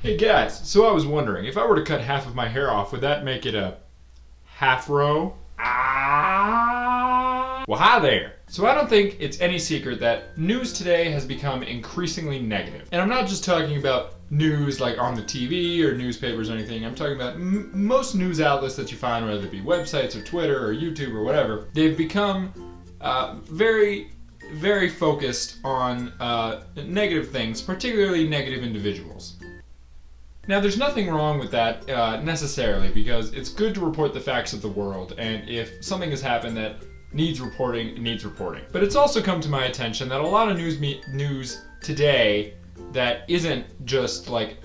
Hey guys, so I was wondering, if I were to cut half of my hair off, would that make it a half row? Well, hi there. So I don't think it's any secret that news today has become increasingly negative. And I'm not just talking about news like on the TV or newspapers or anything. I'm talking about most news outlets that you find, whether it be websites or Twitter or YouTube or whatever. They've become very focused on negative things, particularly negative individuals. Now, there's nothing wrong with that necessarily, because it's good to report the facts of the world, and if something has happened that needs reporting, it needs reporting. But it's also come to my attention that a lot of news today that isn't just like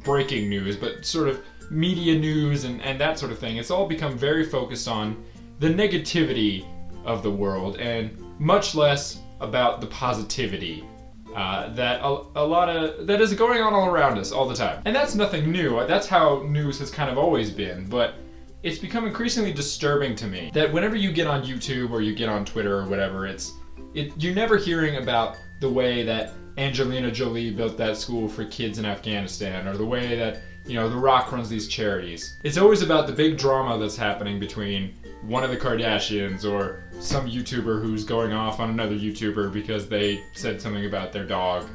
breaking news, but sort of media news and that sort of thing, it's all become very focused on the negativity of the world and much less about the positivity that a lot of that is going on all around us all the time. And that's nothing new. That's how news has kind of always been, but it's become increasingly disturbing to me that whenever you get on YouTube or you get on Twitter or whatever, you're never hearing about the way that Angelina Jolie built that school for kids in Afghanistan, or the way that, The Rock runs these charities. It's always about the big drama that's happening between one of the Kardashians or some YouTuber who's going off on another YouTuber because they said something about their dog.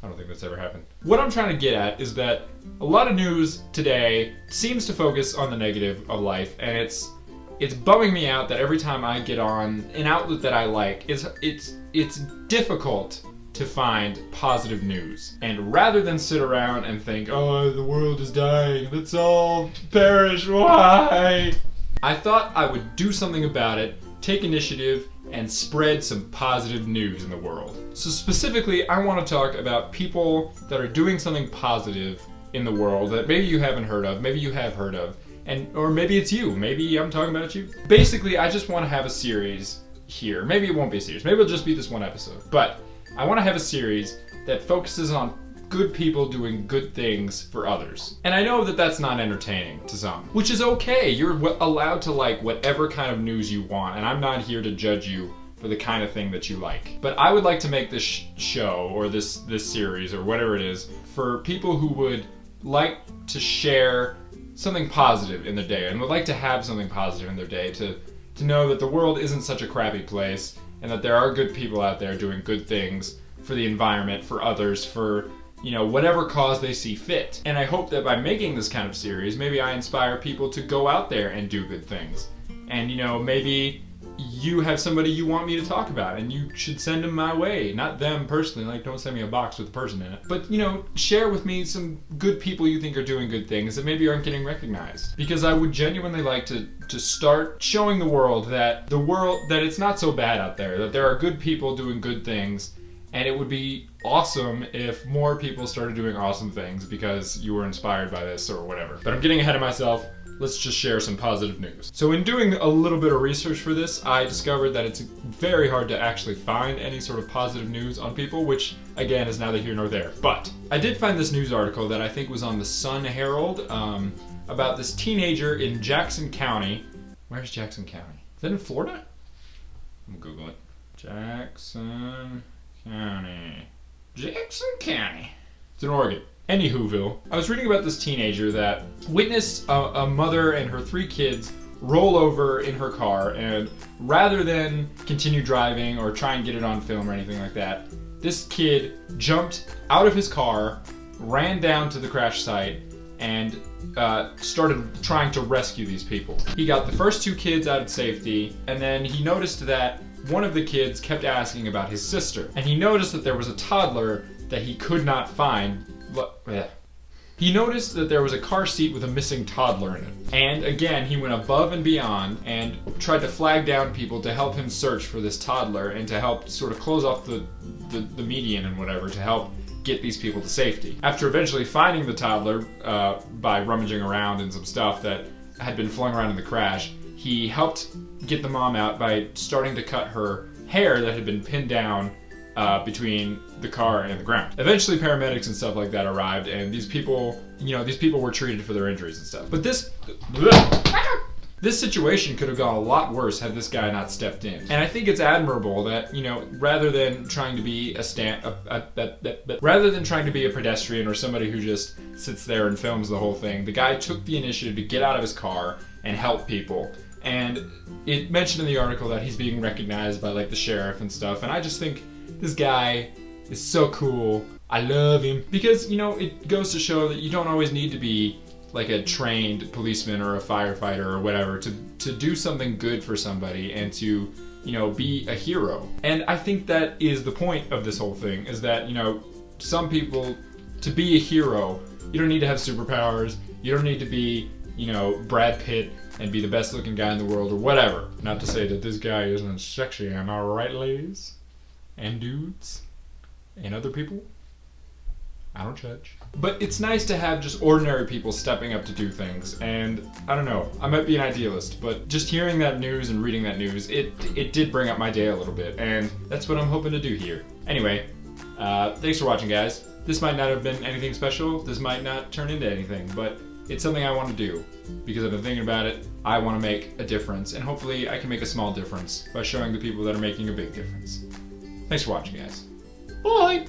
I don't think that's ever happened. What I'm trying to get at is that a lot of news today seems to focus on the negative of life, and it's bumming me out that every time I get on an outlet that I like, it's difficult to find positive news. And rather than sit around and think, oh, the world is dying, let's all perish, why? I thought I would do something about it, take initiative, and spread some positive news in the world. So specifically, I want to talk about people that are doing something positive in the world that maybe you haven't heard of, maybe you have heard of, or maybe it's you, maybe I'm talking about you. Basically, I just want to have a series here. Maybe it won't be a series, maybe it'll just be this one episode, but I want to have a series that focuses on good people doing good things for others. And I know that that's not entertaining to some, which is okay. You're allowed to like whatever kind of news you want, and I'm not here to judge you for the kind of thing that you like. But I would like to make this show, or this series, or whatever it is, for people who would like to share something positive in their day, and would like to have something positive in their day, to know that the world isn't such a crappy place, and that there are good people out there doing good things for the environment, for others, for whatever cause they see fit. And I hope that by making this kind of series, maybe I inspire people to go out there and do good things. And maybe you have somebody you want me to talk about, and you should send them my way. Not them personally, like don't send me a box with a person in it. But share with me some good people you think are doing good things that maybe aren't getting recognized. Because I would genuinely like to start showing the world that it's not so bad out there, that there are good people doing good things. And it would be awesome if more people started doing awesome things because you were inspired by this or whatever. But I'm getting ahead of myself. Let's just share some positive news. So in doing a little bit of research for this, I discovered that it's very hard to actually find any sort of positive news on people, which again is neither here nor there. But I did find this news article that I think was on the Sun Herald about this teenager in Jackson County. Where's Jackson County? Is that in Florida? I'm gonna Google it. Jackson County. It's in Oregon. Anywhoville, I was reading about this teenager that witnessed a mother and her 3 kids roll over in her car, and rather than continue driving or try and get it on film or anything like that, this kid jumped out of his car, ran down to the crash site, and started trying to rescue these people. He got the first 2 kids out of safety, and then he noticed that one of the kids kept asking about his sister, and he noticed that there was a toddler that he could not find. He noticed that there was a car seat with a missing toddler in it. And again, he went above and beyond and tried to flag down people to help him search for this toddler and to help sort of close off the median and whatever to help get these people to safety. After eventually finding the toddler by rummaging around in some stuff that had been flung around in the crash, he helped get the mom out by starting to cut her hair that had been pinned down between the car and the ground. Eventually paramedics and stuff like that arrived, and these people were treated for their injuries and stuff. But This situation could have gone a lot worse had this guy not stepped in. And I think it's admirable that, you know, rather than trying to be a pedestrian or somebody who just sits there and films the whole thing, the guy took the initiative to get out of his car and help people. And it mentioned in the article that he's being recognized by like the sheriff and stuff, and I just think this guy is so cool. I love him. Because, you know, it goes to show that you don't always need to be like a trained policeman or a firefighter or whatever to do something good for somebody and to, you know, be a hero. And I think that is the point of this whole thing, is that, you know, some people, to be a hero, you don't need to have superpowers, you don't need to be, you know, Brad Pitt and be the best looking guy in the world or whatever. Not to say that this guy isn't sexy, am I right, ladies? And dudes? And other people? I don't judge. But it's nice to have just ordinary people stepping up to do things, and I don't know, I might be an idealist, but just hearing that news and reading that news, it did bring up my day a little bit, and that's what I'm hoping to do here. Anyway, thanks for watching, guys. This might not have been anything special, this might not turn into anything, but it's something I want to do, because I've been thinking about it. I want to make a difference, and hopefully I can make a small difference by showing the people that are making a big difference. Thanks for watching, guys. Bye!